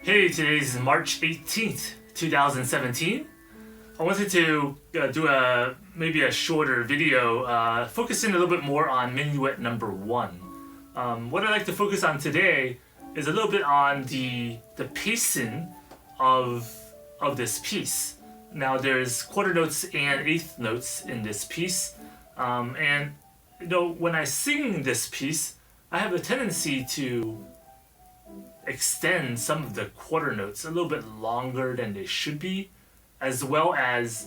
Hey, today is March 18th, 2017. I wanted to do maybe a shorter video focusing a little bit more on Minuet number 1. What I'd like to focus on today is a little bit on the pacing of this piece. Now there's quarter notes and eighth notes in this piece, and when I sing this piece, I have a tendency to extend some of the quarter notes a little bit longer than they should be, as well as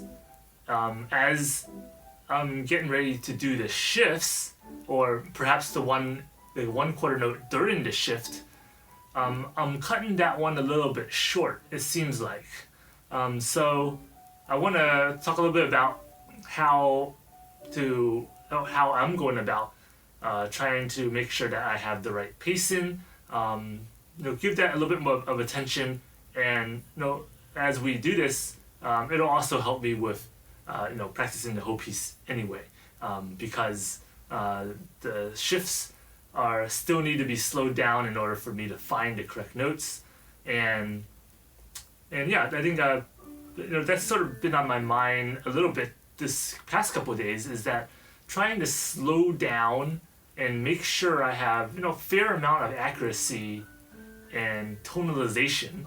I'm getting ready to do the shifts, or perhaps the one quarter note during the shift. I'm cutting that one a little bit short, it seems like. So I want to talk a little bit about how I'm going about trying to make sure that I have the right pacing. Give that a little bit more of attention, and as we do this, it'll also help me with practicing the whole piece anyway, because the shifts still need to be slowed down in order for me to find the correct notes, and yeah, I think that's sort of been on my mind a little bit this past couple of days, is that trying to slow down and make sure I have fair amount of accuracy and tonalization,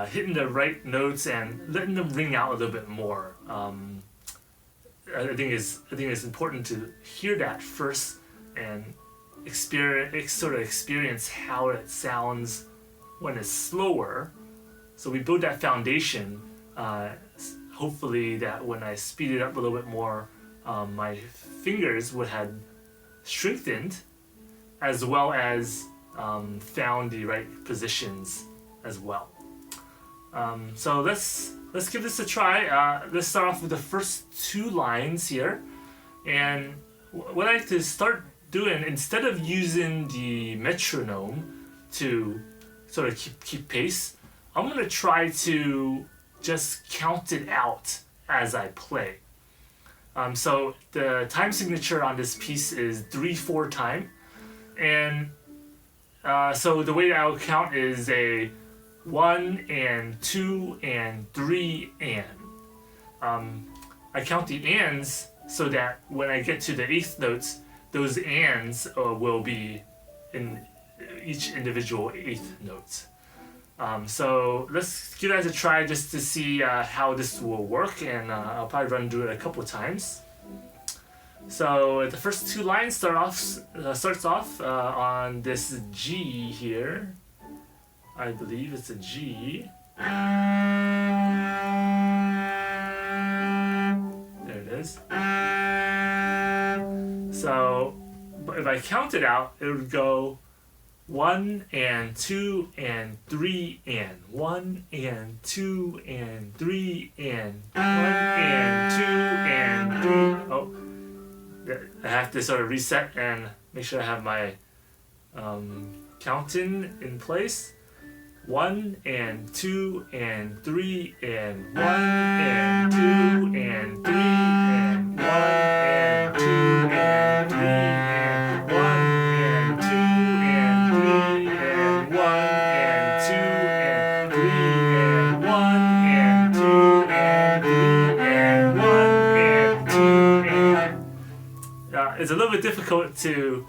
hitting the right notes and letting them ring out a little bit more. I think it's important to hear that first and experience how it sounds when it's slower. So we build that foundation. Hopefully that when I speed it up a little bit more, my fingers would have strengthened, as well as found the right positions as well. So let's give this a try. Let's start off with the first two lines here, and what I like to start doing, instead of using the metronome to sort of keep pace, I'm going to try to just count it out as I play. So the time signature on this piece is 3/4 time, and so the way I'll count is a 1 and 2 and 3 and. I count the ands so that when I get to the eighth notes, those ands will be in each individual eighth note. So let's give that a try just to see how this will work, and I'll probably run through it a couple times. So the first two lines starts off on this G here. I believe it's a G. There it is. So if I count it out, it would go 1 and 2 and 3 and 1 and 2 and 3 and 1 and 2 and 3. Oh, I have to sort of reset and make sure I have my counting in place. 1 and 2 and 3 and 1 and 2 and 3 and 1 and 2 and 3 and 1 and 2 and 3 and 1 and 2 and 3 and 1 and 2 and 3 and 1 and 2 and... It's a little bit difficult to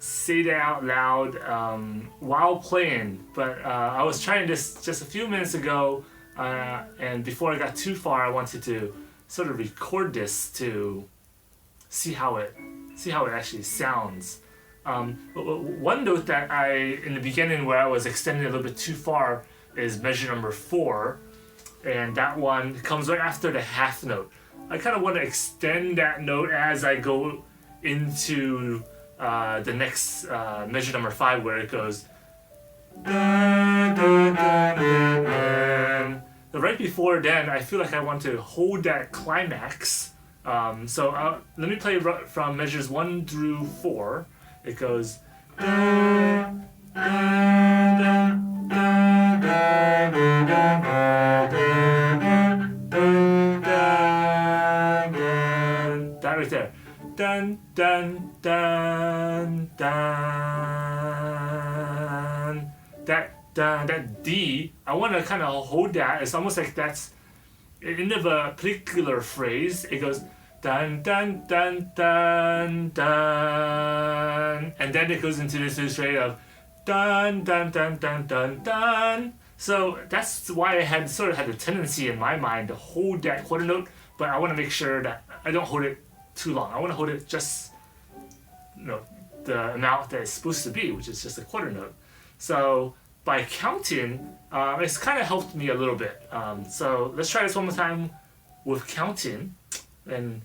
say that out loud while playing, but I was trying this just a few minutes ago, and before I got too far, I wanted to sort of record this to see how it actually sounds. One note that in the beginning where I was extending a little bit too far is measure number 4, and that one comes right after the half note. I kind of want to extend that note as I go into the next measure number 5, where it goes dun, dun, dun, dun, dun. Right before then, I feel like I want to hold that climax. So let me play from measures 1 through 4. It goes dun, dun, dun, dun, dun, dun, dun, dun, dun, dun, dun. That right there. Dun, dun, dun, dun. that D, I want to kind of hold that. It's almost like that's end of a particular phrase. It goes dun dun dun dun dun, and then it goes into this rate of dun dun dun dun dun dun. So that's why I had sort of had a tendency in my mind to hold that quarter note, but I want to make sure that I don't hold it too long. I want to hold it just, you know, the amount that it's supposed to be, which is just a quarter note. So by counting, it's kind of helped me a little bit. So let's try this one more time with counting, and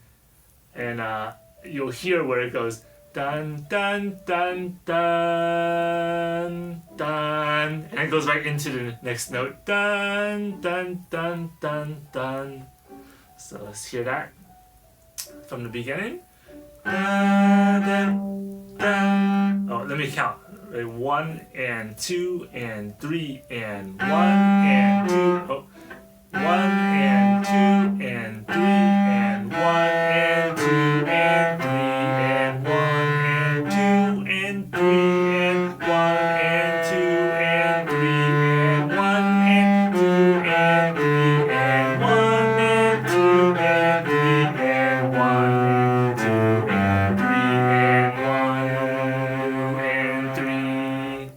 you'll hear where it goes dun dun dun dun dun, and it goes right into the next note dun dun dun dun dun. So let's hear that from the beginning. Dun, dun, dun. Oh, let me count. 1 and 2 and 3 and 1 and 2. Oh, 1 and 2 and 3 and 1 and 2 and 3 and 1 and 2 and 3 and 1 and 2 and 3 and 1 and 2 and 3 and 1 and 2 and 3 and 1 and 2 and 3 and 1 and 3.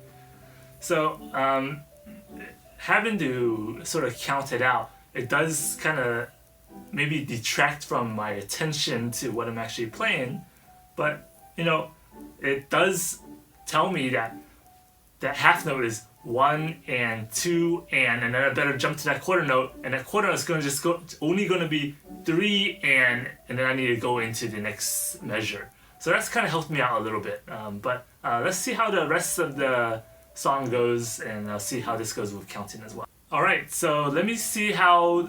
So having to sort of count it out, it does kind of maybe detract from my attention to what I'm actually playing, but you know, it does tell me that that half note is 1 and 2 and then I better jump to that quarter note, and that quarter note is going to just go only going to be 3 and then I need to go into the next measure. So that's kind of helped me out a little bit. But let's see how the rest of the song goes, and I'll see how this goes with counting as well. Alright, so let me see how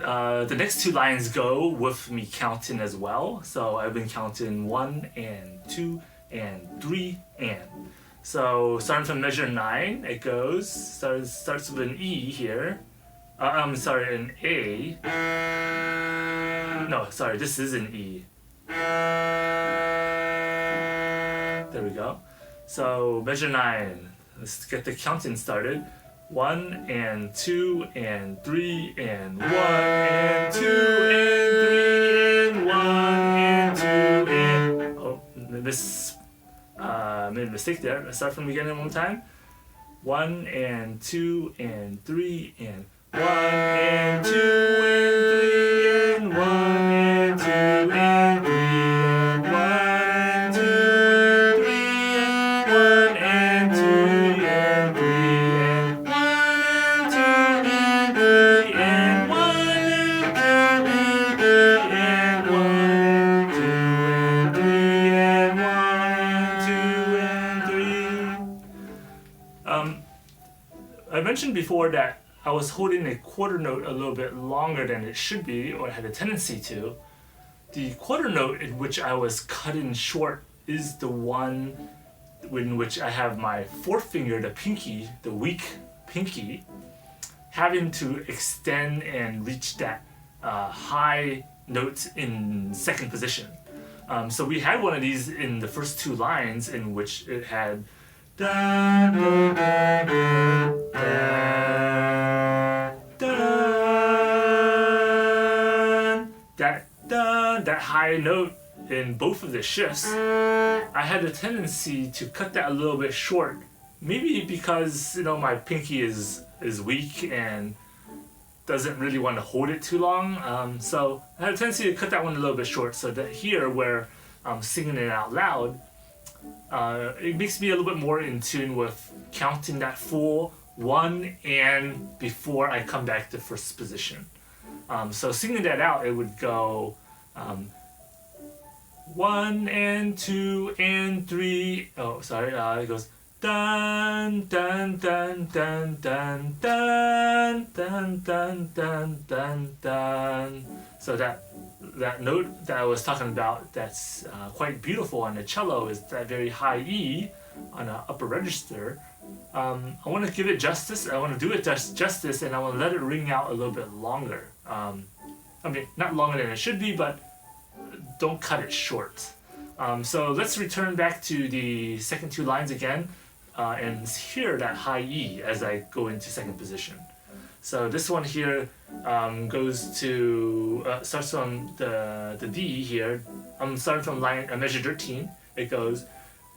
the next two lines go with me counting as well. So I've been counting 1 and 2 and 3 and. So starting from measure 9, it goes, starts with an E here. An A. No, sorry, this is an E. There we go. So measure 9. Let's get the counting started. 1 and 2 and 3 and 1 and 2 and 3 and 1 and 2 and. Oh, made a mistake there. Let's start from the beginning one more time. 1 and 2 and 3 and 1 and 2 and 3 and 1 and 2 and 3 and 1 and 2 and 3 and 1 and 2 and 3 and 1 and 2 and 3 and 1 and 2 and 3 and 1 and 2 and 3 and 1 and 2 and 3. I mentioned before that I was holding a quarter note a little bit longer than it should be, or had a tendency to. The quarter note in which I was cutting short is the one in which I have my fourth finger, the pinky, the weak pinky, having to extend and reach that high note in second position. So we had one of these in the first two lines in which it had dun, dun, dun, dun, dun, dun, that high note in both of the shifts. I had a tendency to cut that a little bit short, maybe because my pinky is weak and doesn't really want to hold it too long. So I had a tendency to cut that one a little bit short, so that here where I'm singing it out loud, it makes me a little bit more in tune with counting that full 1 and before I come back to first position. So singing that out, it would go 1 and 2 and 3. Oh, sorry. It goes dun dun dun dun dun dun dun dun dun dun dun. So that note that I was talking about, that's quite beautiful on the cello, is that very high E on an upper register. I want to give it justice. I want to do it justice, and I want to let it ring out a little bit longer. I mean, not longer than it should be, but don't cut it short. So let's return back to the second two lines again. and hear that high E as I go into second position. So this one here goes to starts from the D here. I'm starting from measure 13. It goes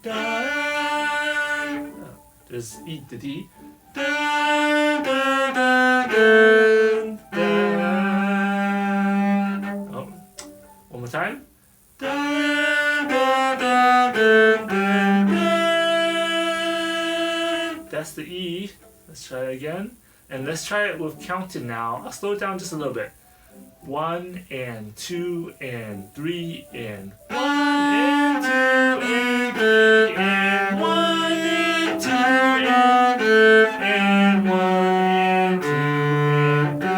da. There's E to D. Da, da, da, da, da. Oh, one more time. Da, da, da, da, da, da. That's the E. Let's try it again. And let's try it with counting now. I'll slow it down just a little bit. 1 and 2 and 3 and 1 and 2 and 3 and 1 and 2 and 3 and 1 and 2 and 3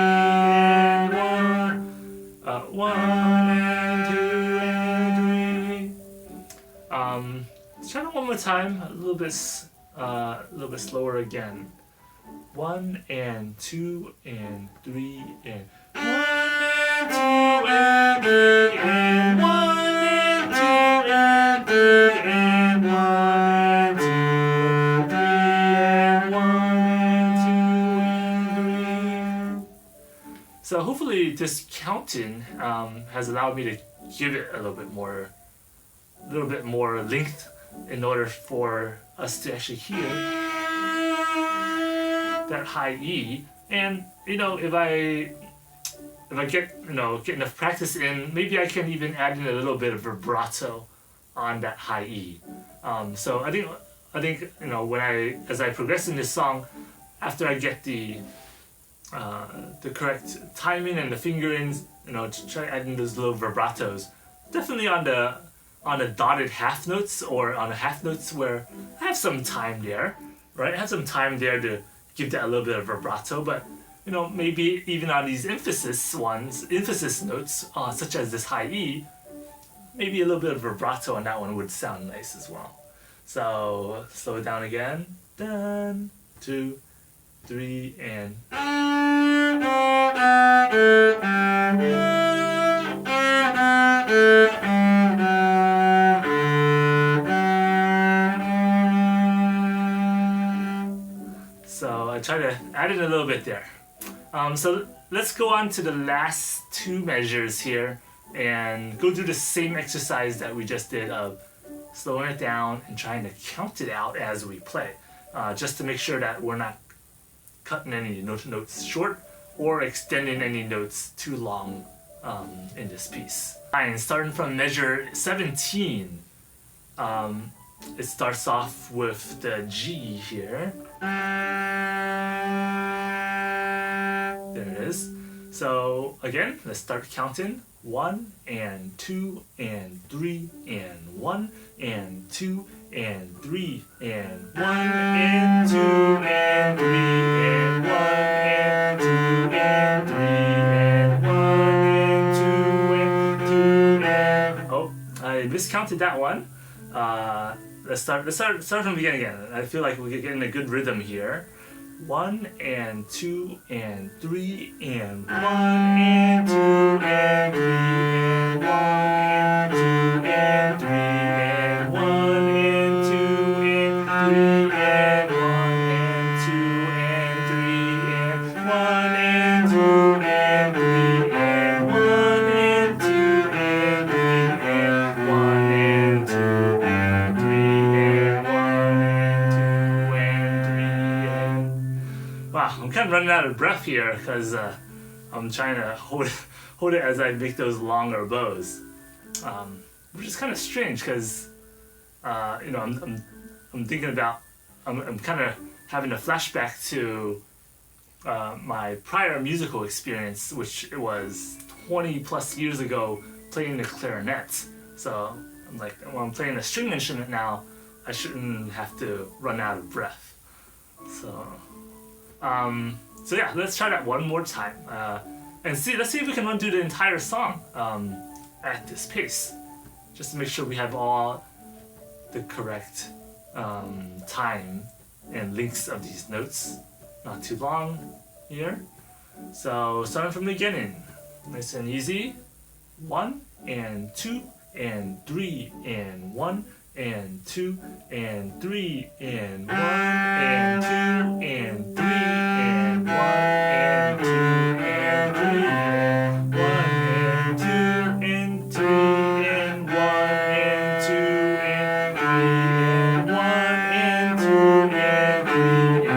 and 1 and 2 and 3. Let's try it one more time. A little bit slower again. 1 and 2 and 3 and 1 and 2 and 3 and 1 and 2 and 3 and 1 and 2 and 3 and 1 and 2 and 3. So hopefully this counting has allowed me to give it a little bit more length in order for us to actually hear that high E. And if I get enough practice in, maybe I can even add in a little bit of vibrato on that high E. So I think as I progress in this song, after I get the correct timing and the fingerings, to try adding those little vibratos, definitely on the dotted half notes or on the half notes where I have some time there, right? I have some time there to give that a little bit of vibrato, but maybe even on these emphasis notes, such as this high E, maybe a little bit of vibrato on that one would sound nice as well. So slow it down again. 1, 2, 3, and. So I try to add in a little bit there. So let's go on to the last two measures here and go through the same exercise that we just did of slowing it down and trying to count it out as we play, just to make sure that we're not cutting any notes short or extending any notes too long in this piece. And starting from measure 17, it starts off with the G here. There it is. So again, let's start counting. 1 and 2 and 3 and 1 and 2 and 3 and 1 and 2 and 3 and 1 and 2 and 3 and 1 and 2 and 2 and... Oh, I miscounted that one. Let's start from the beginning again. I feel like we're getting a good rhythm here. 1 and 2 and 3 and 1 and 2 and 3 and 1 and 2 and 3 and 1 and 2 and 3 and 1 and 2 and 3 and 1 and 2 and 3 and 1 and 2 and 3 and 1 and 2 and 3 and 1 and 2 and 3 and... Wow, I'm kind of running out of breath here because I'm trying to hold it as I make those longer bows, which is kind of strange because I'm thinking about I'm kind of having a flashback to my prior musical experience, which was 20 plus years ago playing the clarinet. So I'm like, when I'm playing a string instrument now, I shouldn't have to run out of breath. So yeah, let's try that one more time, and let's see if we can run through the entire song at this pace, just to make sure we have all the correct time and lengths of these notes, not too long here. So starting from the beginning, nice and easy. 1 and 2 and 3 and 1 and 2 and 3 and 1 and 2 and 3 and 1 and 2 and 3 and 1 and 2 and 3 and 1 and 2 and 3 and 1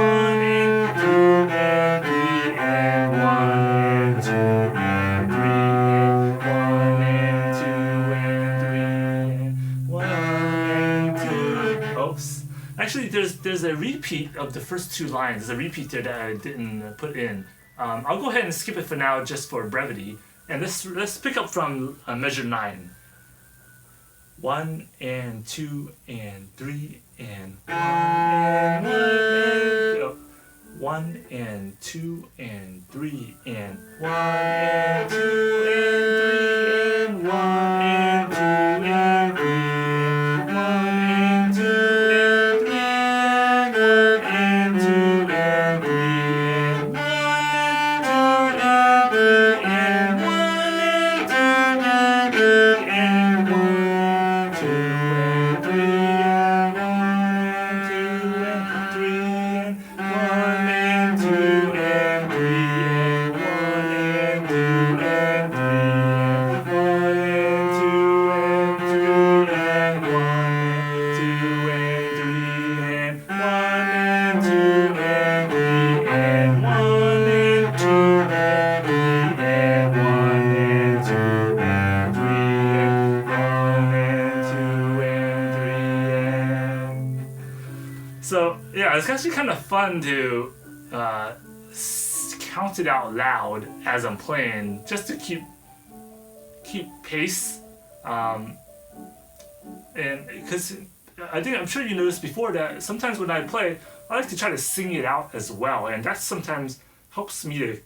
and 2 and 3 and 1 and 2 and 3 and 1 and 2 and 3 and 1 and 2 and 3 and 1 and 2. Oops. Actually, there's a repeat of the first two lines. There's a repeat there that I didn't put in. I'll go ahead and skip it for now, just for brevity. And let's pick up from measure 9. 1 and 2 and 3 and 1 and 2 and 3 and 1 and 2 and 3 and 1 and 2 and 3 and 1 and 2 and 3 and 1 and 2 and 3 and 1 and 2 and 3 and 1 and 2 and 3 and 1 and 2 and 3 and 1 and 2 and 3 and 1 and 2 and 3 and 1 and 2 and 3 and 1 and 2 and 3 and 1 and 2 and 3 and 1 and 2 and 3 and 1 and 2 and 3 and 1 and 2 and 3 and... So yeah, it's actually kind of fun to count it out loud as I'm playing, just to keep pace. And because I'm sure you noticed before that sometimes when I play, I like to try to sing it out as well, and that sometimes helps me to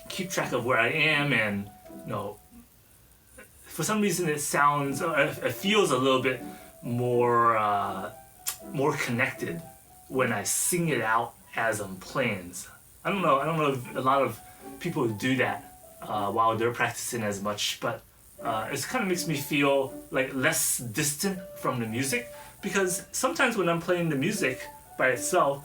keep track of where I am, and for some reason it feels a little bit more connected when I sing it out as I'm playing. I don't know if a lot of people do that while they're practicing as much, but it kind of makes me feel like less distant from the music, because sometimes when I'm playing the music by itself,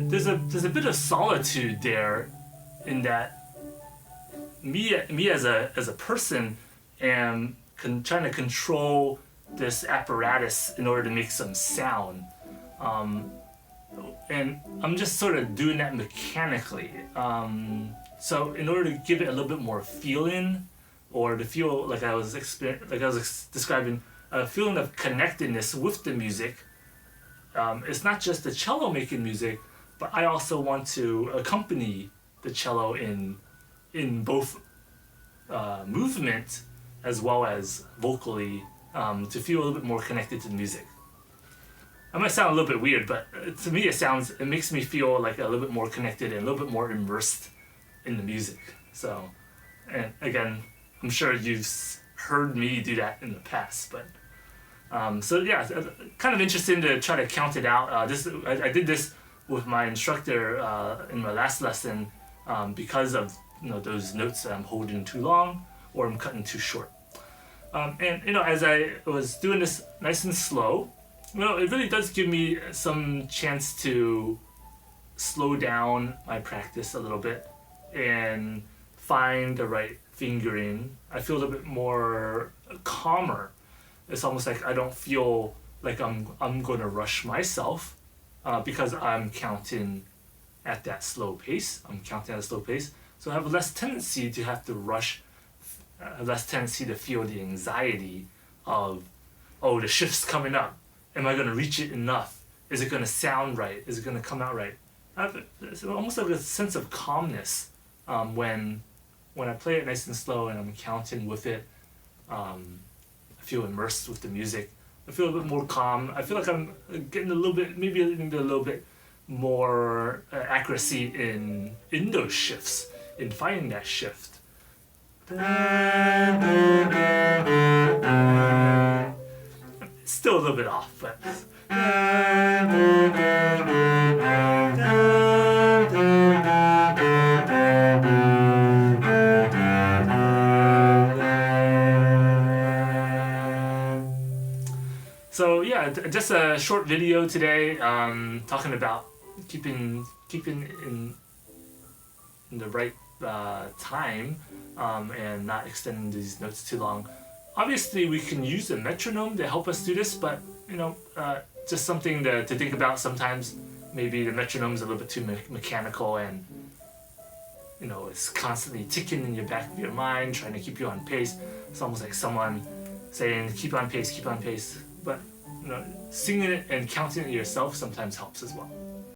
there's a bit of solitude there, in that me as a person am trying to control this apparatus in order to make some sound, and I'm just sort of doing that mechanically. So in order to give it a little bit more feeling, or to feel like I was describing a feeling of connectedness with the music, it's not just the cello making music, but I also want to accompany the cello in both movement as well as vocally, to feel a little bit more connected to the music. That might sound a little bit weird, but to me it makes me feel like a little bit more connected and a little bit more immersed in the music. So, and again, I'm sure you've heard me do that in the past, but so yeah, kind of interesting to try to count it out. I did this with my instructor in my last lesson, because of those notes that I'm holding too long or I'm cutting too short. And as I was doing this nice and slow, it really does give me some chance to slow down my practice a little bit and find the right fingering. I feel a little bit more calmer. It's almost like I don't feel like I'm going to rush myself, because I'm counting at that slow pace. So I have less tendency to have to rush, less tendency to feel the anxiety of, oh, the shift's coming up. Am I going to reach it enough? Is it going to sound right? Is it going to come out right? It's almost like a sense of calmness when I play it nice and slow and I'm counting with it. I feel immersed with the music. I feel a bit more calm. I feel like I'm getting a little bit more accuracy in those shifts, in finding that shift. Still a little bit off, but So yeah, just a short video today, talking about keeping in the right time, and not extending these notes too long. Obviously, we can use the metronome to help us do this, but just something to think about. Sometimes maybe the metronome is a little bit too mechanical, and it's constantly ticking in your back of your mind, trying to keep you on pace. It's almost like someone saying, keep on pace, keep on pace. But singing it and counting it yourself sometimes helps as well.